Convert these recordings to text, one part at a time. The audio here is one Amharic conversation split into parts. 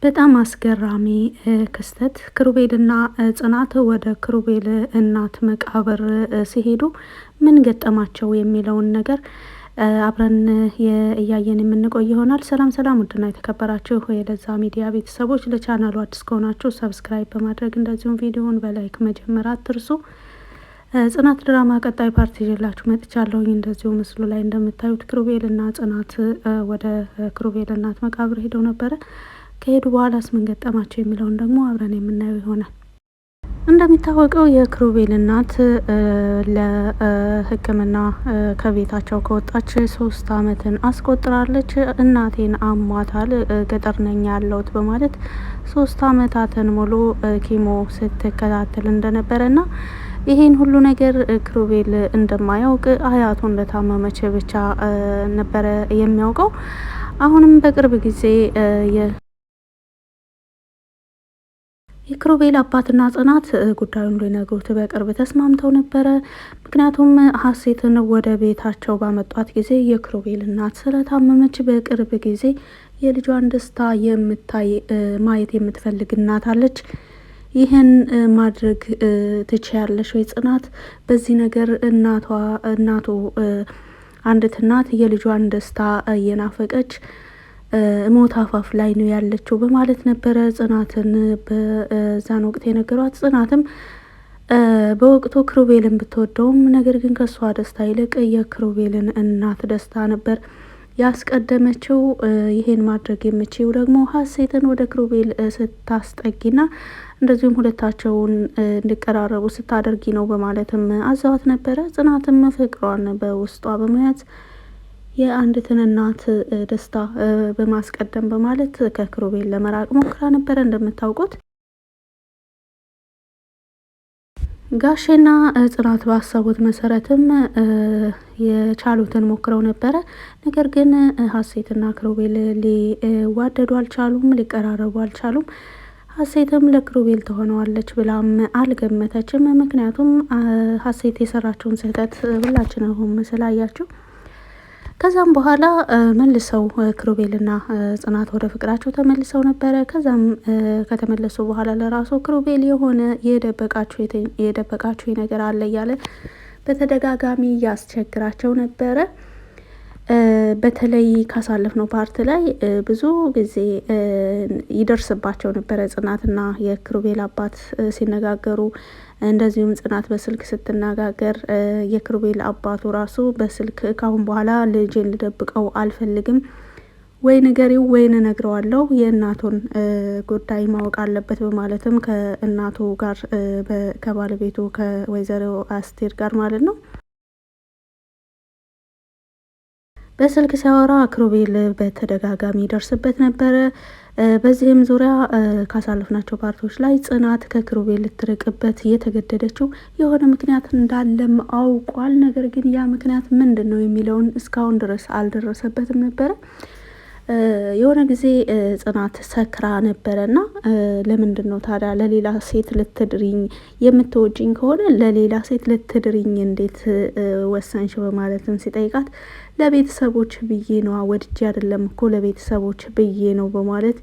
በጣም አስገራሚ ክስተት ክሩቤልና ጽናት ወደ ክሩቤል እናት መቃብር ሲሄዱ ምን ገጠማቸው የሚለውን ነገር አብረን እያየን የምንቆይ ይሆናል። ሰላም ሰላም፣ ውድና የተከበራችሁ የለዛ ሚዲያ ቤተሰቦች ለቻናሉ አዲስ ከሆናችሁ ሰብስክራይብ በማድረግ እንደዚሁም ቪዲዮውን በላይክ መጀመር አትርሱ። ጽናት ድራማ ቀጣይ ፓርቲ ይዤላችሁ መጥቻለሁኝ። እንደዚሁ ምስሉ ላይ እንደምታዩት ክሩቤልና ጽናት ወደ ክሩቤል እናት መቃብር ሄደው ነበረ። ከሄዱ በኋላስ ምን ገጠማቸው የሚለውን ደግሞ አብረን የምናየው ይሆናል። እንደሚታወቀው የክሩቤል እናት ለሕክምና ከቤታቸው ከወጣች 3 ዓመትን አስቆጥራለች። እናቴን አሟታል፣ ገጠር ነኝ ያለሁት በማለት 3 ዓመታትን ሙሉ ኪሞ ስትከታተል እንደነበረና ይሄን ሁሉ ነገር ክሩቤል እንደማያውቅ አያቱ እንደታመመች ብቻ ነበረ የሚያውቀው። አሁንም በቅርብ ጊዜ የክሩቤል አባትና ጽናት ጉዳዩን ሊነግሩት በቅርብ ተስማምተው ነበረ። ምክንያቱም ሀሴትን ወደ ቤታቸው ባመጧት ጊዜ የክሩቤል እናት ስለታመመች በቅርብ ጊዜ የልጇን ደስታ ማየት የምትፈልግ እናት አለች። ይህን ማድረግ ትችያለሽ ወይ ጽናት? በዚህ ነገር እናቱ አንዲት እናት የልጇን ደስታ እየናፈቀች ሞት አፋፍ ላይ ነው ያለችው በማለት ነበረ ጽናትን በዛን ወቅት የነገሯት። ጽናትም በወቅቱ ክሩቤልን ብትወደውም ነገር ግን ከሷ ደስታ ይልቅ የክሩቤልን እናት ደስታ ነበር ያስቀደመችው። ይሄን ማድረግ የምችው ደግሞ ሀሴትን ወደ ክሩቤል ስታስጠጊና እንደዚሁም ሁለታቸውን እንዲቀራረቡ ስታደርጊ ነው በማለትም አዛዋት ነበረ። ጽናትም ፍቅሯን በውስጧ በመያዝ የአንዲትን እናት ደስታ በማስቀደም በማለት ከክሩቤል ለመራቅ ሞክራ ነበረ። እንደምታውቁት ጋሼና ጽናት ባሰቡት መሰረትም የቻሉትን ሞክረው ነበረ። ነገር ግን ሀሴትና ክሩቤል ሊዋደዱ አልቻሉም፣ ሊቀራረቡ አልቻሉም። ሀሴትም ለክሩቤል ትሆነዋለች ብላም አልገመተችም። ምክንያቱም ሀሴት የሰራችውን ስህተት ሁላችንም ስላያችሁ። ከዛም በኋላ መልሰው ክሩቤልና ጽናት ወደ ፍቅራቸው ተመልሰው ነበረ። ከዛም ከተመለሱ በኋላ ለራሱ ክሩቤል የሆነ የደበቃችሁ ነገር አለ እያለ በተደጋጋሚ ያስቸግራቸው ነበረ። በተለይ ካሳለፍነው ፓርት ላይ ብዙ ጊዜ ይደርስባቸው ነበረ ጽናትና የክሩቤል አባት ሲነጋገሩ፣ እንደዚሁም ጽናት በስልክ ስትነጋገር የክሩቤል አባቱ ራሱ በስልክ ካሁን በኋላ ልጄን ልደብቀው አልፈልግም፣ ወይ ንገሪው ወይ እነግረዋለሁ፣ የእናቱን ጉዳይ ማወቅ አለበት በማለትም ከእናቱ ጋር ከባለቤቱ ከወይዘሮ አስቴር ጋር ማለት ነው በስልክ ሲያወራ ክሩቤል በተደጋጋሚ ይደርስበት ነበረ። በዚህም ዙሪያ ካሳለፍናቸው ፓርቶች ላይ ጽናት ከክሩቤል ልትርቅበት እየተገደደችው የሆነ ምክንያት እንዳለም አውቋል። ነገር ግን ያ ምክንያት ምንድን ነው የሚለውን እስካሁን ድረስ አልደረሰበትም ነበረ። የሆነ ጊዜ ጽናት ሰክራ ነበረና ለምንድን ነው ታዲያ ለሌላ ሴት ልትድሪኝ? የምትወጂኝ ከሆነ ለሌላ ሴት ልትድሪኝ እንዴት ወሰንሽ? በማለትም ሲጠይቃት ለቤተሰቦች ብዬ ነው፣ ወድጄ አይደለም እኮ ለቤተሰቦች ብዬ ነው በማለት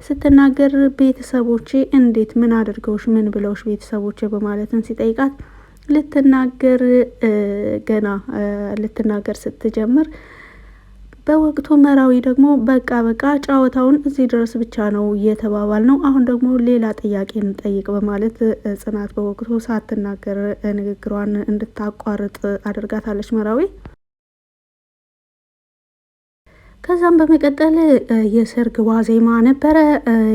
ስትናገር፣ ቤተሰቦቼ እንዴት ምን አድርገውሽ ምን ብለውሽ ቤተሰቦቼ በማለትም ሲጠይቃት ልትናገር ስትጀምር በወቅቱ መራዊ ደግሞ በቃ ጨዋታውን እዚህ ድረስ ብቻ ነው እየተባባል ነው፣ አሁን ደግሞ ሌላ ጥያቄ እንጠይቅ በማለት ጽናት በወቅቱ ሳትናገር ንግግሯን እንድታቋርጥ አድርጋታለች መራዊ። ከዛም በመቀጠል የሰርግ ዋዜማ ነበረ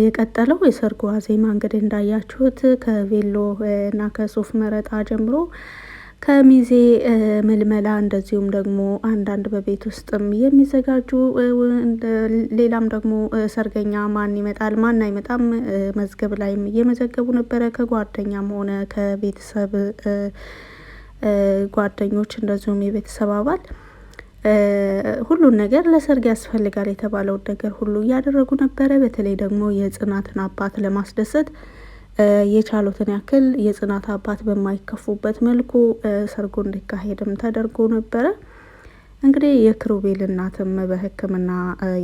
የቀጠለው። የሰርግ ዋዜማ እንግዲህ እንዳያችሁት ከቬሎ እና ከሱፍ መረጣ ጀምሮ ከሚዜ መልመላ እንደዚሁም ደግሞ አንዳንድ በቤት ውስጥም የሚዘጋጁ ሌላም ደግሞ ሰርገኛ ማን ይመጣል ማን አይመጣም መዝገብ ላይም እየመዘገቡ ነበረ። ከጓደኛም ሆነ ከቤተሰብ ጓደኞች እንደዚሁም የቤተሰብ አባል ሁሉን ነገር ለሰርግ ያስፈልጋል የተባለውን ነገር ሁሉ እያደረጉ ነበረ። በተለይ ደግሞ የጽናትን አባት ለማስደሰት የቻሉትን ያክል የጽናት አባት በማይከፉበት መልኩ ሰርጉ እንዲካሄድም ተደርጎ ነበረ። እንግዲህ የክሩቤል እናትም በሕክምና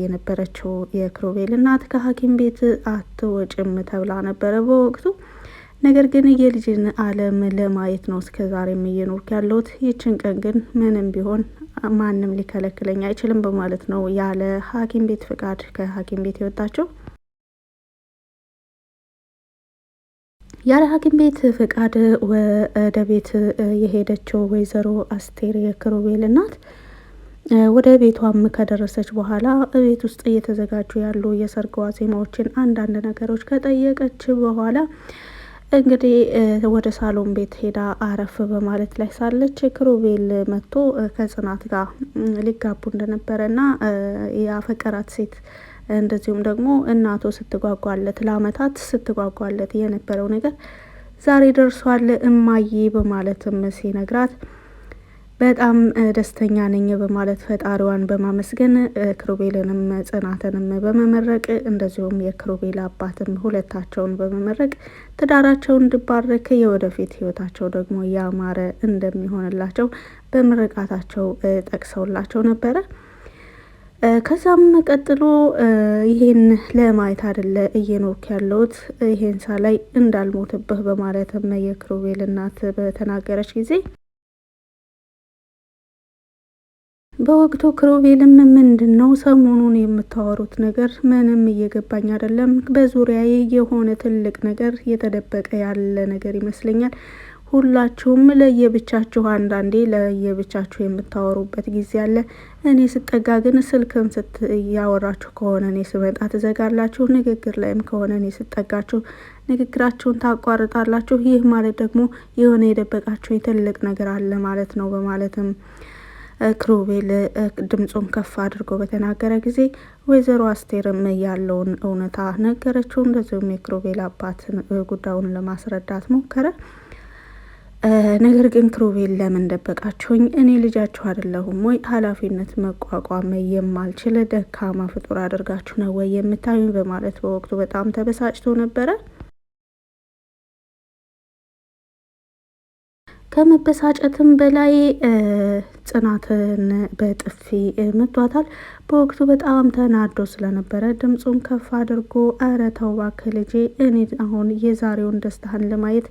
የነበረችው የክሩቤል እናት ከሐኪም ቤት አትወጭም ተብላ ነበረ በወቅቱ። ነገር ግን የልጅን ዓለም ለማየት ነው እስከ ዛሬም እየኖርኩ ያለሁት። ይችን ቀን ግን ምንም ቢሆን ማንም ሊከለክለኝ አይችልም በማለት ነው ያለ ሐኪም ቤት ፍቃድ ከሐኪም ቤት የወጣቸው። ያለ ሐኪም ቤት ፍቃድ ወደ ቤት የሄደችው ወይዘሮ አስቴር የክሩቤል እናት ወደ ቤቷም ከደረሰች በኋላ ቤት ውስጥ እየተዘጋጁ ያሉ የሰርግ ዋዜማዎችን አንዳንድ ነገሮች ከጠየቀች በኋላ እንግዲህ ወደ ሳሎን ቤት ሄዳ አረፍ በማለት ላይ ሳለች ክሩቤል መጥቶ ከጽናት ጋር ሊጋቡ እንደነበረና ያፈቀራት ሴት እንደዚሁም ደግሞ እናቱ ስትጓጓለት ለአመታት ስትጓጓለት የነበረው ነገር ዛሬ ደርሷል እማዬ በማለትም ሲነግራት በጣም ደስተኛ ነኝ በማለት ፈጣሪዋን በማመስገን ክሩቤልንም ጽናትንም በመመረቅ እንደዚሁም የክሩቤል አባትም ሁለታቸውን በመመረቅ ትዳራቸው እንዲባረክ የወደፊት ህይወታቸው ደግሞ ያማረ እንደሚሆንላቸው በምርቃታቸው ጠቅሰውላቸው ነበረ። ከዛም ቀጥሎ ይሄን ለማየት አይደለ እየኖርኩ ያለሁት ይሄን ሳላይ እንዳልሞትብህ በማለትም የክሩቤል እናት በተናገረች ጊዜ በወቅቱ ክሩቤልም ምንድን ነው ሰሞኑን የምታወሩት ነገር ምንም እየገባኝ አይደለም፣ በዙሪያዬ የሆነ ትልቅ ነገር የተደበቀ ያለ ነገር ይመስለኛል። ሁላችሁም ለየብቻችሁ አንዳንዴ ለየብቻችሁ የምታወሩበት ጊዜ አለ። እኔ ስጠጋ ግን ስልክም እያወራችሁ ከሆነ እኔ ስመጣ ትዘጋላችሁ፣ ንግግር ላይም ከሆነ እኔ ስጠጋችሁ ንግግራችሁን ታቋርጣላችሁ። ይህ ማለት ደግሞ የሆነ የደበቃችሁ ትልቅ ነገር አለ ማለት ነው በማለትም ክሩቤል ድምፁን ከፍ አድርጎ በተናገረ ጊዜ ወይዘሮ አስቴርም ያለውን እውነታ ነገረችው። እንደዚሁም የክሩቤል አባትን ጉዳዩን ለማስረዳት ሞከረ። ነገር ግን ክሩቤል ለምን ደበቃችሁኝ? እኔ ልጃችሁ አይደለሁም ወይ? ኃላፊነት መቋቋም የማልችል ደካማ ፍጡር አድርጋችሁ ነው ወይ የምታዩኝ? በማለት በወቅቱ በጣም ተበሳጭቶ ነበረ። ከመበሳጨትም በላይ ጽናትን በጥፊ መቷታል። በወቅቱ በጣም ተናዶ ስለነበረ ድምፁን ከፍ አድርጎ ኧረ ተው እባክህ ልጄ፣ እኔ አሁን የዛሬውን ደስታህን ለማየት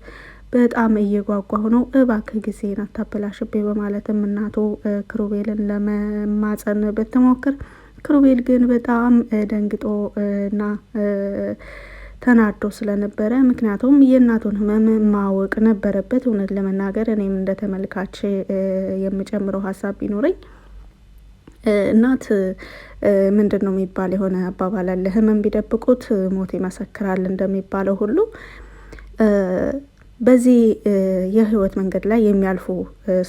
በጣም እየጓጓሁ ነው፣ እባክህ ጊዜን አታበላሽብኝ በማለትም እናቱ ክሩቤልን ለመማፀን ብትሞክር ክሩቤል ግን በጣም ደንግጦ እና ተናዶ ስለነበረ ምክንያቱም የእናቱን ሕመም ማወቅ ነበረበት። እውነት ለመናገር እኔም እንደ ተመልካች የምጨምረው ሀሳብ ቢኖረኝ እናት ምንድን ነው የሚባል የሆነ አባባል አለ፣ ሕመም ቢደብቁት ሞት ይመሰክራል እንደሚባለው ሁሉ በዚህ የህይወት መንገድ ላይ የሚያልፉ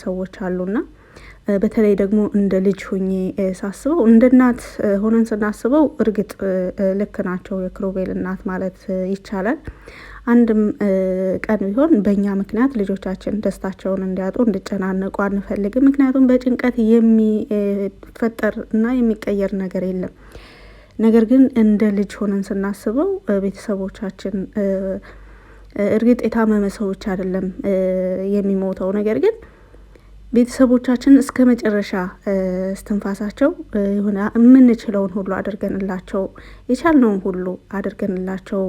ሰዎች አሉና በተለይ ደግሞ እንደ ልጅ ሁኜ ሳስበው እንደ እናት ሆነን ስናስበው እርግጥ ልክ ናቸው የክሩቤል እናት ማለት ይቻላል። አንድም ቀን ቢሆን በእኛ ምክንያት ልጆቻችን ደስታቸውን እንዲያጡ እንዲጨናነቁ አንፈልግም። ምክንያቱም በጭንቀት የሚፈጠር እና የሚቀየር ነገር የለም። ነገር ግን እንደ ልጅ ሆነን ስናስበው ቤተሰቦቻችን እርግጥ የታመመ ሰዎች አይደለም የሚሞተው፣ ነገር ግን ቤተሰቦቻችን እስከ መጨረሻ እስትንፋሳቸው የሆነ የምንችለውን ሁሉ አድርገንላቸው የቻልነውን ሁሉ አድርገንላቸው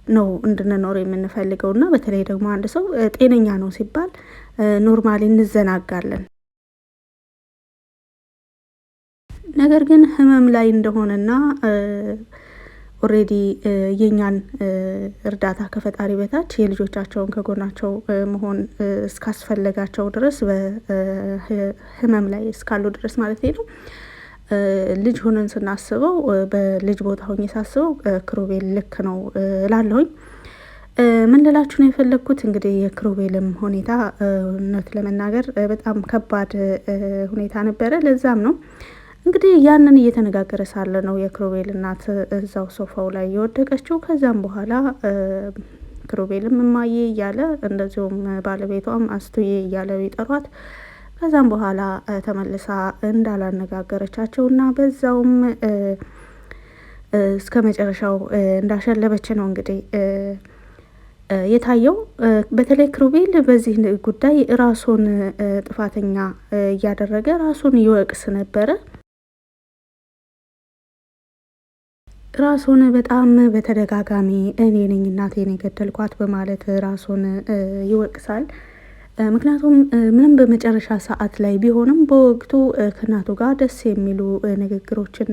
ነው እንድንኖር የምንፈልገው እና በተለይ ደግሞ አንድ ሰው ጤነኛ ነው ሲባል ኖርማሊ እንዘናጋለን። ነገር ግን ህመም ላይ እንደሆነና ኦሬዲ የኛን እርዳታ ከፈጣሪ በታች የልጆቻቸውን ከጎናቸው መሆን እስካስፈለጋቸው ድረስ በህመም ላይ እስካሉ ድረስ ማለት ነው። ልጅ ሆነን ስናስበው በልጅ ቦታ ሆኜ ሳስበው ክሩቤል ልክ ነው እላለሁኝ። ምን ልላችሁ ነው የፈለግኩት እንግዲህ የክሩቤልም ሁኔታ እውነት ለመናገር በጣም ከባድ ሁኔታ ነበረ። ለዛም ነው እንግዲህ ያንን እየተነጋገረ ሳለ ነው የክሩቤል እናት እዛው ሶፋው ላይ የወደቀችው። ከዛም በኋላ ክሩቤልም እማዬ እያለ እንደዚሁም ባለቤቷም አስቱዬ እያለ ይጠሯት። ከዛም በኋላ ተመልሳ እንዳላነጋገረቻቸው እና በዛውም እስከ መጨረሻው እንዳሸለበች ነው እንግዲህ የታየው። በተለይ ክሩቤል በዚህ ጉዳይ ራሱን ጥፋተኛ እያደረገ ራሱን ይወቅስ ነበረ። ራሱን በጣም በተደጋጋሚ እኔ ነኝ እናቴን የገደልኳት በማለት ራሱን ይወቅሳል። ምክንያቱም ምንም በመጨረሻ ሰዓት ላይ ቢሆንም በወቅቱ ከእናቱ ጋር ደስ የሚሉ ንግግሮችን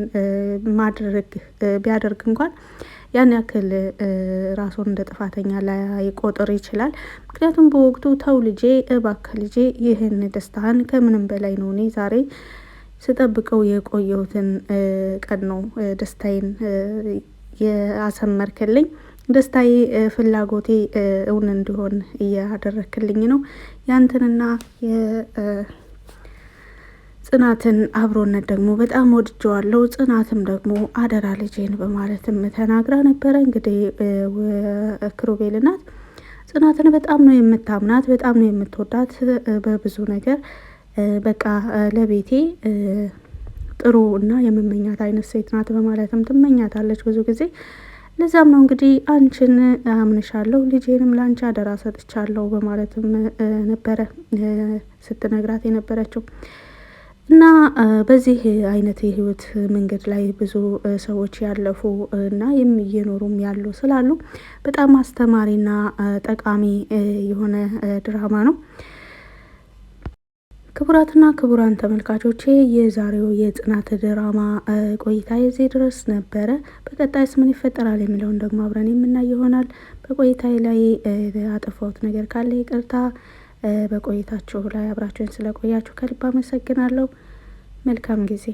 ማድረግ ቢያደርግ እንኳን ያን ያክል ራሱን እንደ ጥፋተኛ ላይቆጥር ይችላል። ምክንያቱም በወቅቱ ተው ልጄ፣ እባክህ ልጄ፣ ይህን ደስታህን ከምንም በላይ ነው እኔ ዛሬ ስጠብቀው የቆየሁትን ቀን ነው ደስታዬን ያሰመርክልኝ። ደስታዬ ፍላጎቴ እውን እንዲሆን እያደረክልኝ ነው። ያንተንና የጽናትን አብሮነት ደግሞ በጣም ወድጀዋለሁ። ጽናትም ደግሞ አደራ ልጄን በማለትም ተናግራ ነበረ። እንግዲህ ክሩቤል ናት ጽናትን በጣም ነው የምታምናት፣ በጣም ነው የምትወዳት በብዙ ነገር በቃ ለቤቴ ጥሩ እና የምመኛት አይነት ሴት ናት በማለትም ትመኛታለች ብዙ ጊዜ። ለዛም ነው እንግዲህ አንቺን አምንሻለሁ፣ ልጄንም ለአንቺ አደራ ሰጥቻለሁ በማለትም ነበረ ስትነግራት የነበረችው። እና በዚህ አይነት የህይወት መንገድ ላይ ብዙ ሰዎች ያለፉ እና እየኖሩም ያሉ ስላሉ በጣም አስተማሪና ጠቃሚ የሆነ ድራማ ነው። ክቡራትና ክቡራን ተመልካቾቼ የዛሬው የጽናት ድራማ ቆይታ የዚህ ድረስ ነበረ። በቀጣይስ ምን ይፈጠራል የሚለውን ደግሞ አብረን የምናይ ይሆናል። በቆይታዬ ላይ ያጠፋሁት ነገር ካለ ይቅርታ። በቆይታችሁ ላይ አብራችሁን ስለቆያችሁ ከልብ አመሰግናለሁ። መልካም ጊዜ